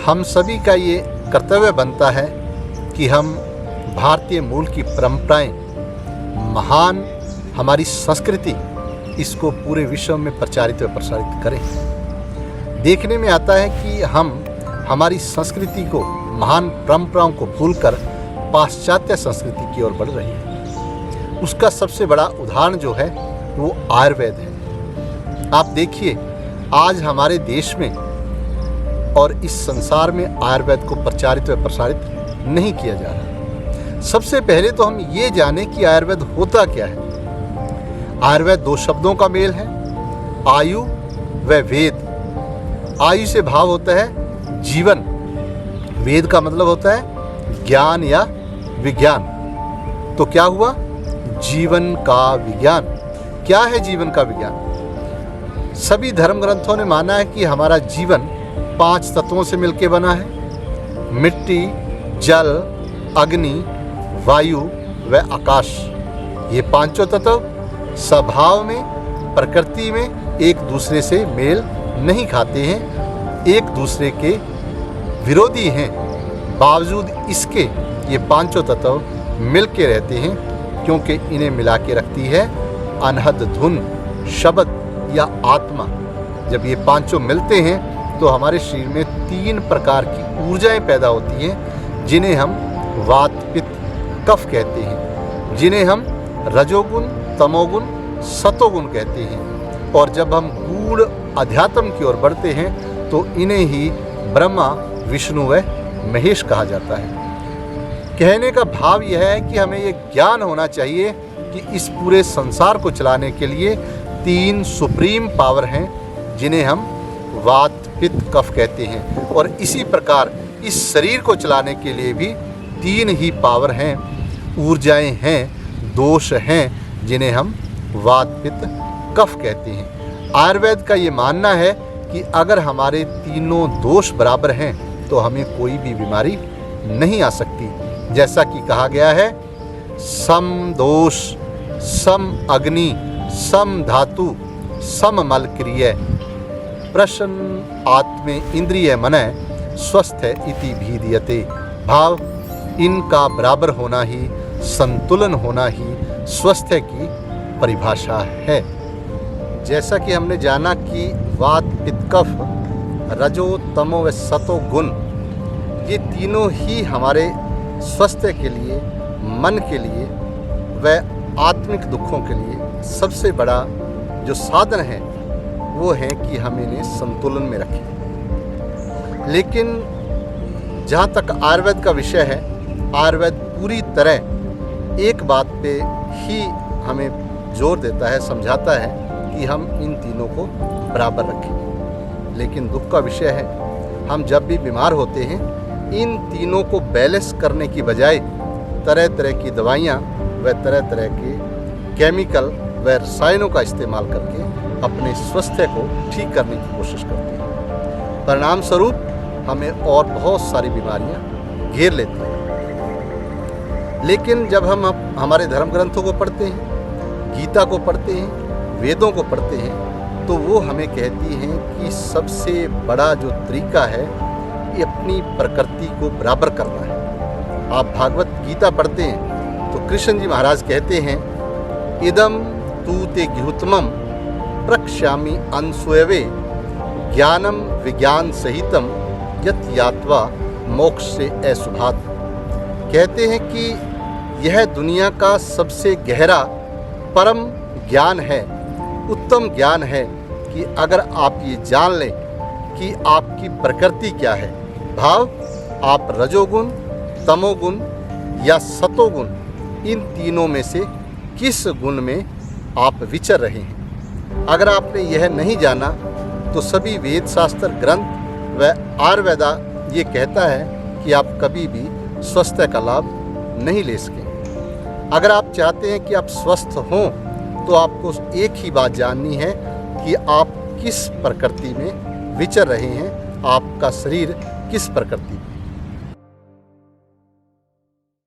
हम सभी का ये कर्तव्य बनता है कि हम भारतीय मूल की परंपराएं, महान हमारी संस्कृति, इसको पूरे विश्व में प्रचारित व प्रसारित करें। देखने में आता है कि हम हमारी संस्कृति को, महान परंपराओं को भूलकर पाश्चात्य संस्कृति की ओर बढ़ रहे हैं। उसका सबसे बड़ा उदाहरण जो है वो आयुर्वेद है। आप देखिए, आज हमारे देश में और इस संसार में आयुर्वेद को प्रचारित व प्रसारित नहीं किया जा रहा। सबसे पहले तो हम ये जानें कि आयुर्वेद होता क्या है। आयुर्वेद दो शब्दों का मेल है, आयु व वेद। आयु से भाव होता है जीवन, वेद का मतलब होता है ज्ञान या विज्ञान। तो क्या हुआ? जीवन का विज्ञान। क्या है जीवन का विज्ञान? सभी धर्म ग्रंथों ने माना है कि हमारा जीवन 5 तत्वों से मिलकर बना है: मिट्टी, जल, अग्नि, वायु व आकाश। ये पांचों तत्व स्वभाव में, प्रकृति में एक दूसरे से मेल नहीं खाते हैं, एक दूसरे के विरोधी हैं। बावजूद इसके ये पांचों तत्व मिल के रहते हैं, क्योंकि इन्हें मिला के रखती है अनहद धुन, शब्द या आत्मा। जब ये पांचों मिलते हैं तो हमारे शरीर में 3 प्रकार की ऊर्जाएं पैदा होती हैं, जिन्हें हम वात, पित्त, कफ कहते हैं, जिन्हें हम रजोगुण, तमोगुण, सतोगुण कहते हैं। और जब हम गूढ़ अध्यात्म की ओर बढ़ते हैं तो इन्हें ही ब्रह्मा, विष्णु व महेश कहा जाता है। कहने का भाव यह है कि हमें ये ज्ञान होना चाहिए कि इस पूरे संसार को चलाने के लिए 3 सुप्रीम पावर हैं, जिन्हें हम वात, पित्त, कफ कहते हैं। और इसी प्रकार इस शरीर को चलाने के लिए भी 3 ही पावर हैं, ऊर्जाएं हैं, दोष हैं, जिन्हें हम वात, पित्त, कफ कहते हैं। आयुर्वेद का ये मानना है कि अगर हमारे तीनों दोष बराबर हैं तो हमें कोई भी बीमारी नहीं आ सकती। जैसा कि कहा गया है, सम दोष, सम अग्नि, सम धातु, सम मल क्रिय, प्रसन्न आत्मे इंद्रिय मनय स्वस्थ इति भीदीयते। भाव, इनका बराबर होना ही, संतुलन होना ही स्वास्थ्य की परिभाषा है। जैसा कि हमने जाना कि वात, पित्त, कफ, रजो, तमो व सतो गुण, ये तीनों ही हमारे स्वास्थ्य के लिए, मन के लिए व आत्मिक दुखों के लिए सबसे बड़ा जो साधन है वो है कि हम इन्हें संतुलन में रखें। लेकिन जहाँ तक आयुर्वेद का विषय है, आयुर्वेद पूरी तरह एक बात पे ही हमें जोर देता है, समझाता है कि हम इन तीनों को बराबर रखें। लेकिन दुख का विषय है, हम जब भी बीमार होते हैं इन तीनों को बैलेंस करने की बजाय तरह तरह की दवाइयाँ व तरह तरह के केमिकल व रसायनों का इस्तेमाल करके अपने स्वास्थ्य को ठीक करने की कोशिश करते हैं। परिणाम स्वरूप हमें और बहुत सारी बीमारियां घेर लेती हैं। लेकिन जब हम हमारे धर्म ग्रंथों को पढ़ते हैं, गीता को पढ़ते हैं, वेदों को पढ़ते हैं, तो वो हमें कहती हैं कि सबसे बड़ा जो तरीका है ये अपनी प्रकृति को बराबर करना है। आप भागवत गीता पढ़ते हैं तो कृष्ण जी महाराज कहते हैं, इदम तू ते गृहत्तमम प्रक्ष्यामि अनसूयवे ज्ञानम विज्ञान सहितम यत यात्वा मोक्ष से असुभात। कहते हैं कि यह दुनिया का सबसे गहरा परम ज्ञान है, उत्तम ज्ञान है कि अगर आप ये जान लें कि आपकी प्रकृति क्या है, भाव आप रजोगुण, तमोगुण या सतोगुण, इन तीनों में से किस गुण में आप विचर रहे हैं। अगर आपने यह नहीं जाना तो सभी वेद शास्त्र ग्रंथ व आयुर्वेदा ये कहता है कि आप कभी भी स्वास्थ्य का लाभ नहीं ले सकेंगे। अगर आप चाहते हैं कि आप स्वस्थ हों तो आपको एक ही बात जाननी है कि आप किस प्रकृति में विचर रहे हैं, आपका शरीर किस प्रकृति